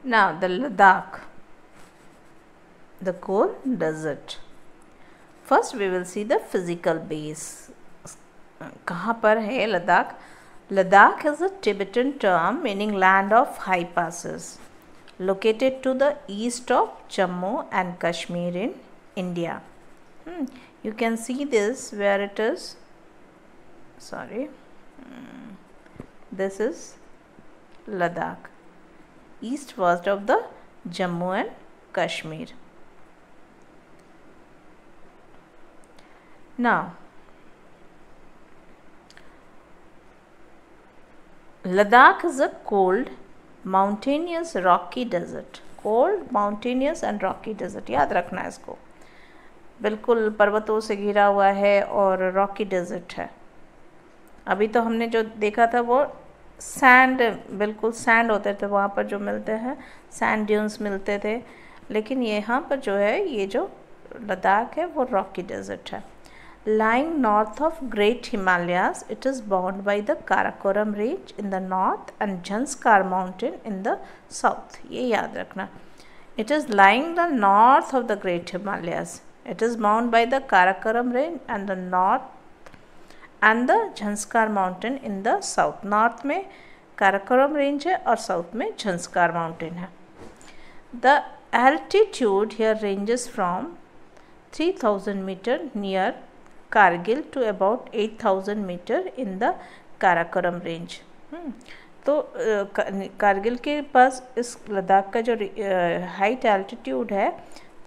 Now the Ladakh, the cold desert. First we will see the physical base. कहाँ पर है Ladakh? Ladakh is a Tibetan term meaning land of high passes, located to the east of Jammu and Kashmir in India. You can see this where it is. Sorry, this is Ladakh, east-west of the Jammu and Kashmir. Now, Ladakh is a cold, mountainous, rocky desert. Cold, mountainous and rocky desert. याद रखना है इसको. बिल्कुल पर्वतों से घिरा हुआ है और रॉकी डेजर्ट है. अभी तो हमने जो देखा था वो सैंड, बिल्कुल सैंड होते थे वहाँ पर जो मिलते हैं, सैंड ड्यून्स मिलते थे. लेकिन यहाँ पर जो है, ये जो लद्दाख है वो रॉकी डेजर्ट है. Lying north of Great Himalayas, it is bound by the Karakoram Range in the north and Janskar Mountain in the south. ये याद रखना. It is lying the north of the Great Himalayas. It is bound by the Karakoram Range and the north and the Janskar Mountain in the south. North में Karakoram Range है और south में Janskar Mountain है. The altitude here ranges from 3000 meter near Kargil to about 8000 meter in the Karakoram Range. तो कारगिल के पास इस लद्दाख का जो हाइट एल्टीट्यूड है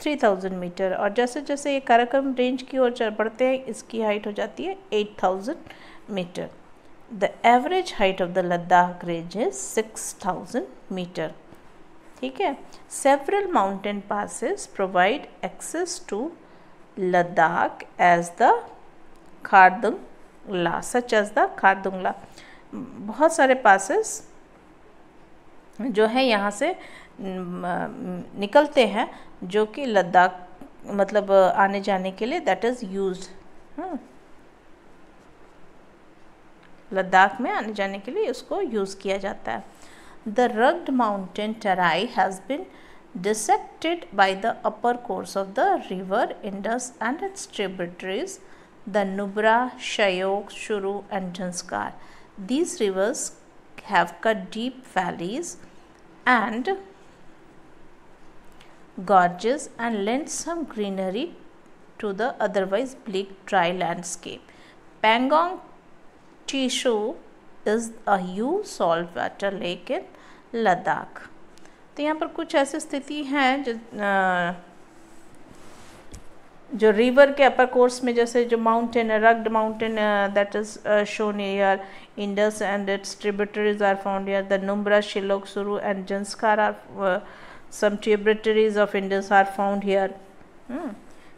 3000 मीटर, और जैसे जैसे ये काराकोरम रेंज की ओर बढ़ते हैं इसकी हाइट हो जाती है 8000 metre. The average height of the Ladakh range is 6000 metre. ठीक है. Several mountain passes provide access to Ladakh as the Khardungla, such as the Khardungla. बहुत सारे पासेस जो है यहाँ से निकलते हैं जो कि लद्दाख मतलब आने जाने के लिए दैट इज़ यूज्ड. लद्दाख में आने जाने के लिए उसको यूज़ किया जाता है. The rugged mountain try has been dissected by the upper course of the river Indus and its tributaries, the Nubra, Shyok, Shuru and Janskar. These rivers have cut deep valleys and gorges and lend some greenery to the otherwise bleak dry landscape. Pangong Tishu is a huge saltwater lake in Ladakh. तो यहाँ पर कुछ ऐसी स्थिति हैं जो river के अपर course में, जैसे जो माउंटेन है, rugged mountain that is shown here, Indus and its tributaries are found here, the Nubra, Shyok, Suru and Zanskar are some tributaries of Indus are found here.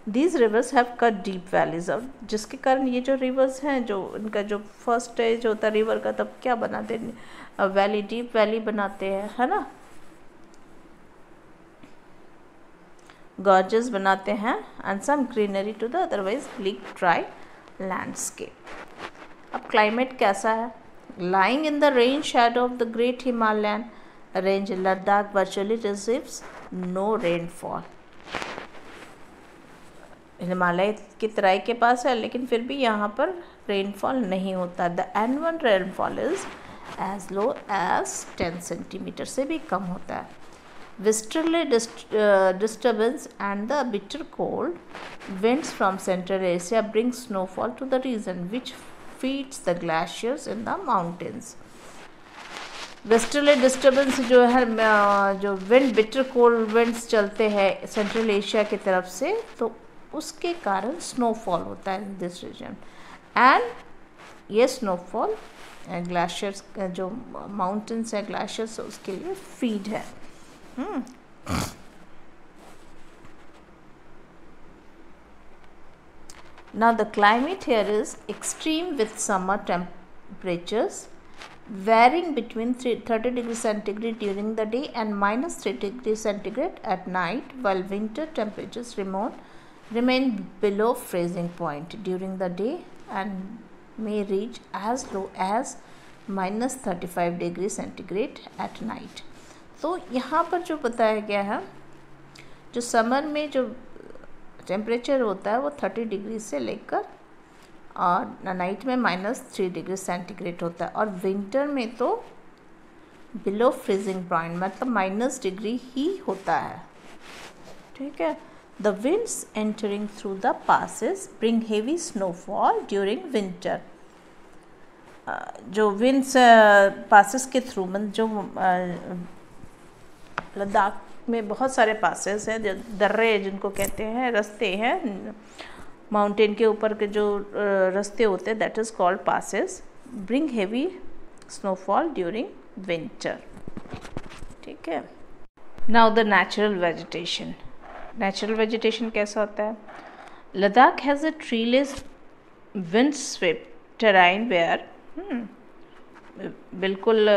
These rivers have cut deep valleys, और जिसके कारण ये जो रिवर्स हैं, जो इनका जो फर्स्ट स्टेज होता है रिवर का, तब क्या बनाते हैं, वैली, डीप वैली बनाते हैं, है ना, gorges बनाते हैं, and some greenery to the otherwise bleak dry landscape. अब क्लाइमेट कैसा है? Lying in the rain shadow of the great Himalayan range, Ladakh virtually receives no rainfall. Himalaya की तराई के पास है लेकिन फिर भी यहाँ पर रेनफॉल नहीं होता. The annual rainfall is as low as 10 centimetre से भी कम होता है. Westerly disturbance and the bitter cold winds from Central Asia bring snowfall to the region, which feeds the glaciers in the mountains. Westerly disturbance जो है, जो wind, bitter cold winds चलते हैं central Asia की तरफ से, तो उसके कारण स्नोफॉल होता है इन दिस रीजन. एंड ये स्नोफॉल ग्लेशियर्स, जो माउंटेन्स है ग्लेशियर्स, उसके लिए फीड है. Now the climate here is extreme with summer temperatures varying between 30 degrees centigrade during the day and minus 3 degrees centigrade at night, while winter temperatures remain remain below freezing point during the day and may reach as low as -35 degree centigrade at night. तो यहाँ पर जो बताया गया है, जो summer में जो टेम्परेचर होता है वो 30 डिग्री से लेकर और नाइट में -3 डिग्री सेंटीग्रेड होता है, और विंटर में तो बिलो फ्रीजिंग पॉइंट मतलब -डिग्री ही होता है। ठीक है। The winds entering through the passes bring heavy snowfall during winter. जो विंड्स पासेस के थ्रू मतलब जो लद्दाख में बहुत सारे पासेस हैं, दर्रे जिनको कहते हैं, रास्ते हैं माउंटेन के ऊपर के जो रास्ते होते हैं, that is called passes, bring heavy snowfall during winter. ठीक है। Now the natural vegetation. Natural vegetation कैसा होता है? Ladakh has a treeless windswept terrain where, बिल्कुल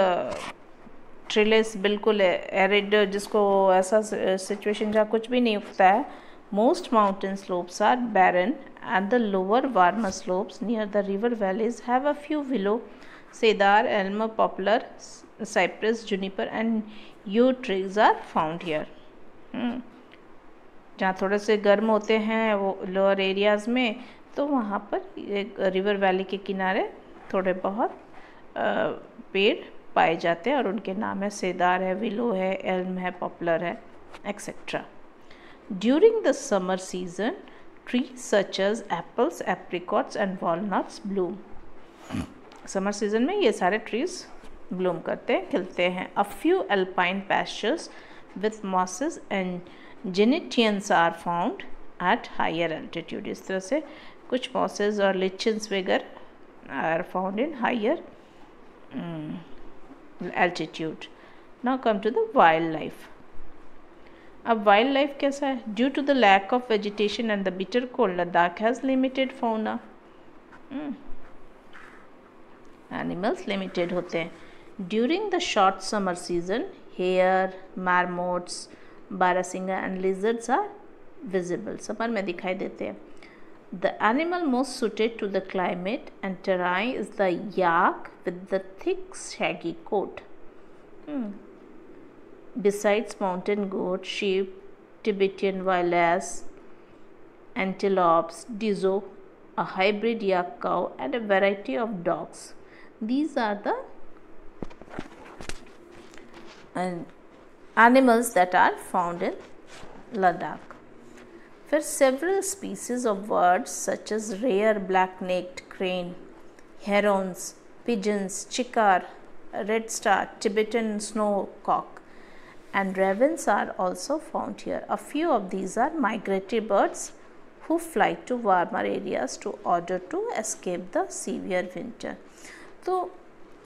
ट्रीलेस, बिल्कुल एरिड, जिसको ऐसा सिचुएशन जहाँ कुछ भी नहीं उगता है। Most mountain slopes are barren and the lower warmer slopes near the river valleys have a few willow, cedar, elm, poplar, cypress, juniper and you trees are found here. जहाँ थोड़े से गर्म होते हैं वो लोअर एरियाज़ में, तो वहाँ पर एक रिवर वैली के किनारे थोड़े बहुत पेड़ पाए जाते हैं और उनके नाम है सेदार है, विलो है, एल्म है, पॉपुलर है, etcetera. During the summer season trees such as apples, apricots and walnuts bloom. Summer season में ये सारे ट्रीज ब्लूम करते हैं, खिलते हैं। A few alpine pastures with mosses and gentians are found at higher altitude. इस तरह से कुछ मॉसेस और लिचन्स वगैरह are found in higher altitude. Now come to the wildlife. अब वाइल्ड लाइफ कैसा है? Due to the lack of vegetation and the bitter cold, Ladakh has limited fauna. Animals limited होते हैं। During the short summer season hares, marmots, barasingha and lizards are visible. Summer में दिखाई देते हैं। The animal most suited to the climate and terrain is the yak with the thick shaggy coat. Besides mountain goat, sheep, Tibetan wild ass, antelopes, dizo, a hybrid yak cow and a variety of dogs. These are the animals that are found in Ladakh. फिर several species of birds such as rare black-necked crane, herons, pigeons, chikar, redstar, Tibetan snowcock and ravens are also found here. A few of these are migratory birds who fly to warmer areas to order to escape the severe winter. तो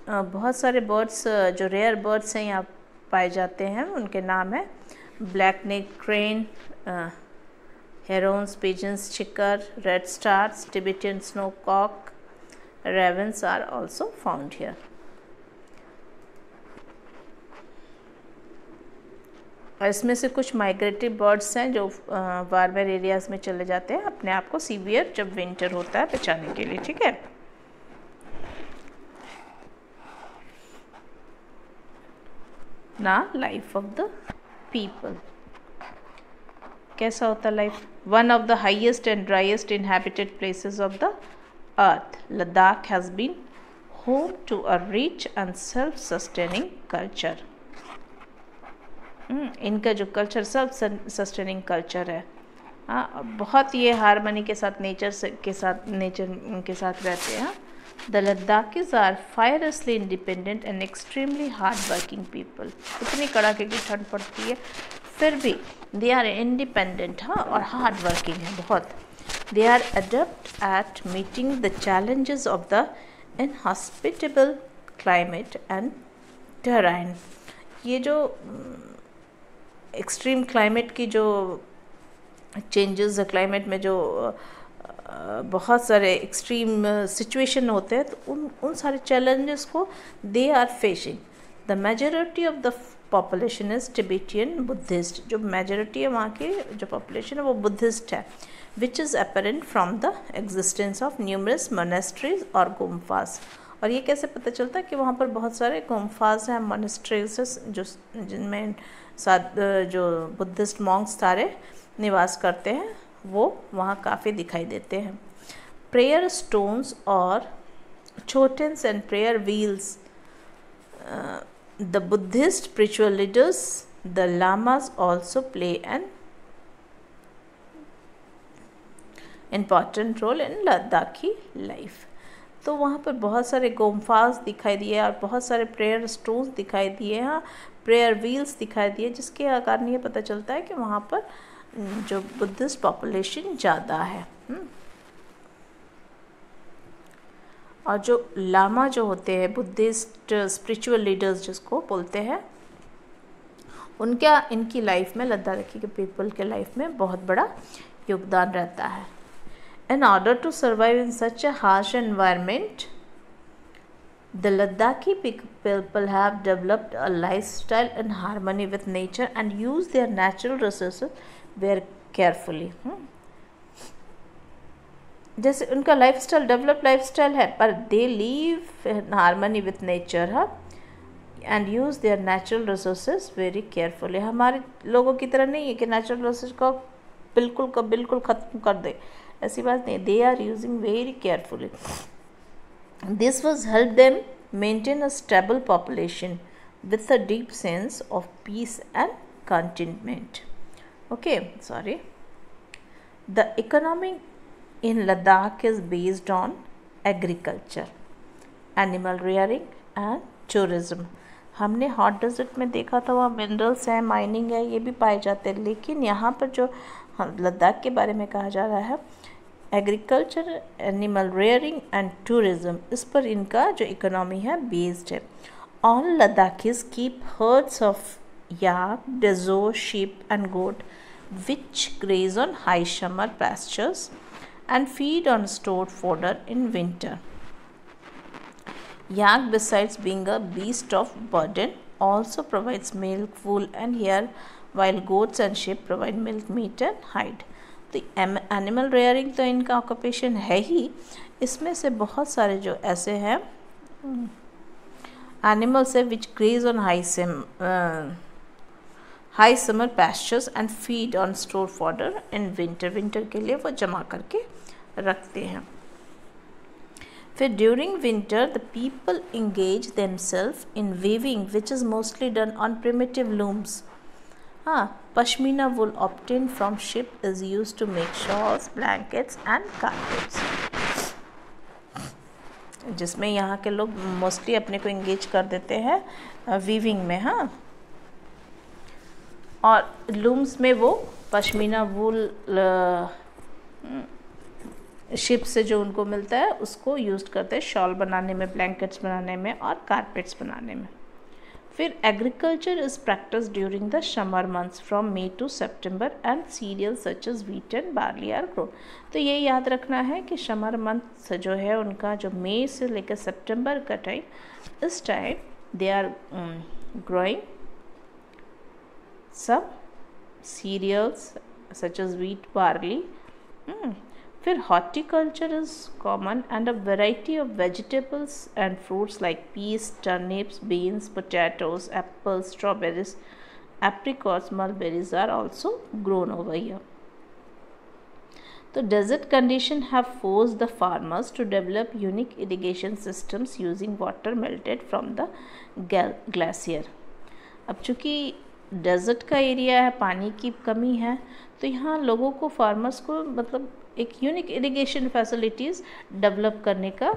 बहुत सारे birds जो rare birds हैं यहाँ पाए जाते हैं, उनके नाम है black neck crane, herons, pigeons, chikar, red stars, Tibetan snowcock, ravens are also found here. इसमें से कुछ माइग्रेटरी बर्ड्स हैं जो वार्मर एरियाज में चले जाते हैं अपने आप को सीवियर जब विंटर होता है बचाने के लिए। ठीक है। ना लाइफ ऑफ द पीपल कैसा होता है life? One of the highest and driest inhabited places of the earth, Ladakh has been home to a rich and self sustaining culture. इनका जो कल्चर सेल्फ सस्टेनिंग कल्चर है, बहुत ये हारमोनी के साथ नेचर के साथ रहते हैं। The Ladakhis are fiercely independent and extremely hard working people. इतनी कड़ाके की ठंड पड़ती है फिर भी दे आर इंडिपेंडेंट, हाँ, और हार्ड वर्किंग है बहुत। They are adept at meeting the challenges of the inhospitable climate and terrain. ये जो एक्सट्रीम क्लाइमेट की जो चेंजेस है, क्लाइमेट में जो बहुत सारे एक्सट्रीम सिचुएशन होते हैं, तो उन सारे चैलेंजेस को they are facing. The majority of the population is Tibetan Buddhist, जो मेजॉरिटी है वहाँ की जो पॉपुलेशन है वो बुद्धिस्ट है, which is apparent from the existence of numerous monasteries और गुम्फास। और ये कैसे पता चलता है कि वहाँ पर बहुत सारे गुम्फास हैं, मोनेस्ट्रीज जो जिनमें जो बुद्धिस्ट मॉन्क्स सारे निवास करते हैं वो वहाँ काफ़ी दिखाई देते हैं। प्रेयर स्टोन्स और chotins and prayer wheels, the Buddhist spiritual leaders, the lamas also play an important role in Ladakhi life। तो वहाँ पर बहुत सारे गुम्फास दिखाई दिए और बहुत सारे प्रेयर स्टोन्स दिखाई दिए हैं, प्रेयर व्हील्स दिखाई दिए, जिसके कारण ये पता चलता है कि वहाँ पर जो बुद्धिस्ट पॉपुलेशन ज़्यादा है। और जो लामा जो होते हैं बुद्धिस्ट स्पिरिचुअल लीडर्स जिसको बोलते हैं, उनका इनकी लाइफ में, लद्दाखी के पीपल के लाइफ में बहुत बड़ा योगदान रहता है। In order to survive in such a harsh environment, the Ladakhi people have developed a lifestyle in harmony with nature and use their natural resources very carefully। जैसे उनका लाइफस्टाइल डेवलप्ड लाइफस्टाइल है, पर they live in harmony with nature है and use their natural resources very carefully. हमारे लोगों की तरह नहीं है कि नेचुरल रिसोर्स को बिल्कुल ख़त्म कर दे, ऐसी बात नहीं। They are using very carefully. This was help them maintain a stable population with a deep sense of peace and contentment. Okay, sorry. The economy in Ladakh is based on agriculture, animal rearing and tourism। हमने hot desert में देखा था वहाँ minerals हैं, mining है, ये भी पाए जाते हैं, लेकिन यहाँ पर जो लद्दाख के बारे में कहा जा रहा है agriculture, animal rearing and tourism, इस पर इनका जो इकोनॉमी है बेस्ड है। All Ladakhis keep herds of yak, dzo, sheep and goat which graze on high summer pastures and feed on stored fodder in winter। Yak, besides being a beast of burden, also provides milk, wool and hair, while goats and sheep provide milk, meat and hide। तो animal rearing तो इनका occupation है ही, इसमें से बहुत सारे जो ऐसे हैं एनिमल्स है which graze on high summer pastures and feed on store fodder in winter. Winter के लिए वो जमा करके रखते हैं। फिर during winter the people engage themselves in weaving which is mostly done on primitive looms. Pashmina wool obtained from sheep is used to make shawls, blankets and carpets, जिसमें यहाँ के लोग मोस्टली अपने को इंगेज कर देते हैं वीविंग में। और लूम्स में वो पश्मीना वूल शिप से जो उनको मिलता है उसको यूज़ करते हैं शॉल बनाने में, ब्लैंकेट्स बनाने में और कारपेट्स बनाने में। फिर agriculture is practice during the summer months from May to September and cereal such as wheat and barley are grown. तो ये याद रखना है कि समर मंथ जो है उनका जो मई से लेकर सितंबर का टाइम, इस time they are growing some cereals such as wheat, barley। फिर horticulture is common and a variety of vegetables and fruits like peas, turnips, beans, potatoes, apples, strawberries, apricots, mulberries are also grown over here। So desert conditions have forced the farmers to develop unique irrigation systems using water melted from the glacier। अब चूँकि desert का area है, पानी की कमी है, तो यहाँ लोगों को, फार्मर्स को मतलब एक यूनिक इरिगेशन फैसिलिटीज़ डेवलप करने का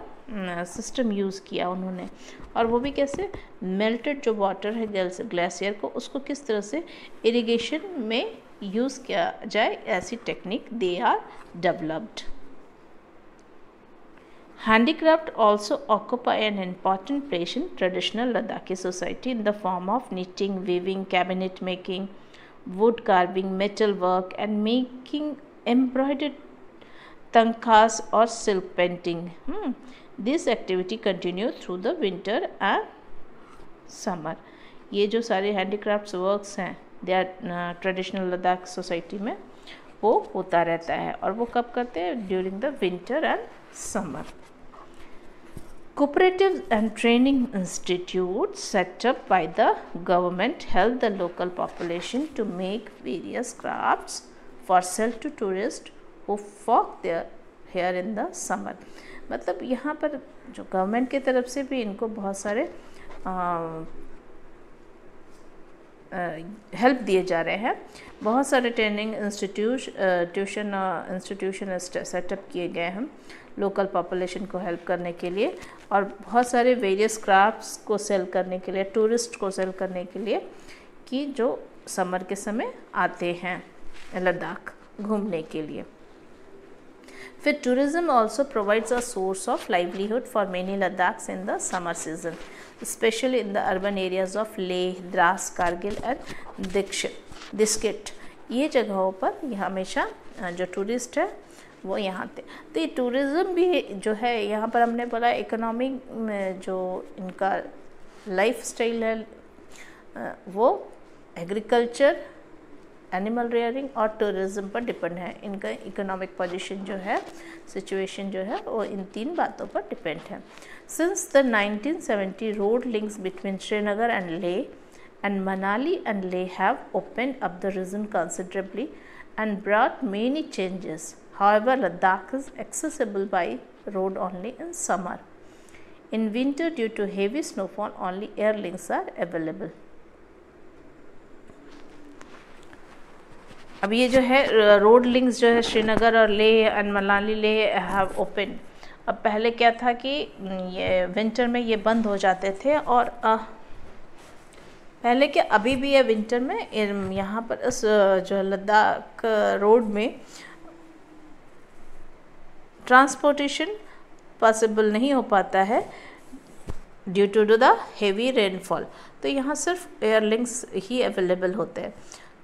सिस्टम यूज़ किया उन्होंने। और वो भी कैसे, मेल्टेड जो वाटर है ग्लेशियर को, उसको किस तरह से इरिगेशन में यूज़ किया जाए, ऐसी technique they are developed. Handicraft also occupy an important place in traditional Ladakhi society in the form of knitting, weaving, cabinet making, wood carving, metal work and making embroidered tankhas or silk painting। This activity continues through the winter and summer। ये जो सारे handicrafts works हैं they are traditional Ladakh society में वो होता रहता है। और वो कब करते हैं? During the winter and summer. Cooperatives and training institutes set up by the government help the local population to make various crafts for sale to tourists who flock there here in the summer। मतलब यहाँ पर जो government की तरफ से भी इनको बहुत सारे हेल्प दिए जा रहे हैं। बहुत सारे ट्रेनिंग इंस्टीट्यूशन सेटअप किए गए हैं लोकल पॉपुलेशन को हेल्प करने के लिए, और बहुत सारे वेरियस क्राफ्ट्स को सेल करने के लिए, टूरिस्ट को सेल करने के लिए, कि जो समर के समय आते हैं लद्दाख घूमने के लिए। फिर tourism also provides a source of livelihood for many Ladakhis in the summer season, especially in the urban areas of Leh, Dras, Kargil and Diskit. ये जगहों पर ये हमेशा जो टूरिस्ट है वो यहाँ थे। तो ये टूरिज़्म भी जो है यहाँ पर हमने बोला इकोनॉमिक में जो इनका लाइफ स्टाइल है वो एग्रीकल्चर, एनिमल रेयरिंग और टूरिज़्म पर डिपेंड है। इनका इकोनॉमिक पोजीशन जो है, सिचुएशन जो है वो इन तीन बातों पर डिपेंड है। Since the 1970 road links between Srinagar and Leh and Manali and Leh have opened up the region considerably and brought many changes. However, Ladakh is accessible by road only in summer. In winter, due to heavy snowfall, only air links are available. अब ये जो है road links जो है श्रीनगर और Leh and Manali Leh have open. अब पहले क्या था कि ये विंटर में ये बंद हो जाते थे, और पहले क्या अभी भी है विंटर में यहाँ पर इस जो लद्दाख रोड में ट्रांसपोर्टेशन पॉसिबल नहीं हो पाता है due to the heavy rainfall. तो यहाँ सिर्फ एयर लिंक्स ही अवेलेबल होते हैं,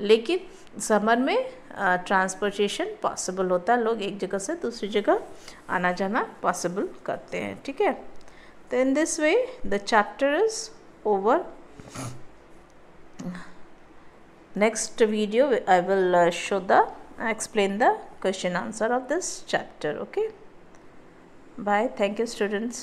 लेकिन समर में ट्रांसपोर्टेशन पॉसिबल होता है। लोग एक जगह से दूसरी जगह आना जाना पॉसिबल करते हैं। ठीक है, तो in this way the chapter is over. Next video I will explain the question answer of this chapter. Okay, bye. Thank you, students.